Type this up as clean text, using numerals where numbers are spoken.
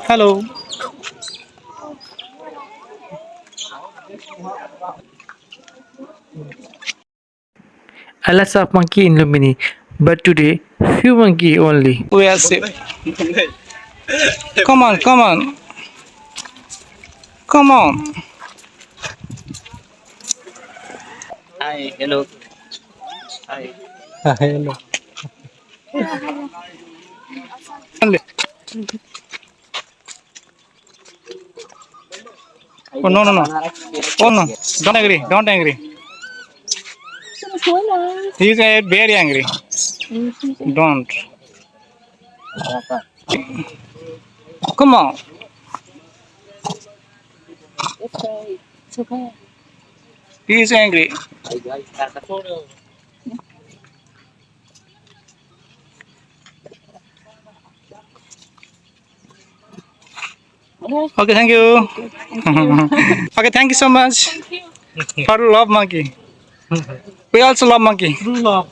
Hello. A lots of monkey in Lumini, but today few monkey only. We are safe. Come on, come on, come on. Hi, hello. Hi. Hello. Only. Oh no no no. Oh no. Don't agree. Don't agree. He is very angry. Don't. Come on. It's okay. He is angry. Okay, thank you. Okay, thank you so much for love monkey. We also love monkey. True love.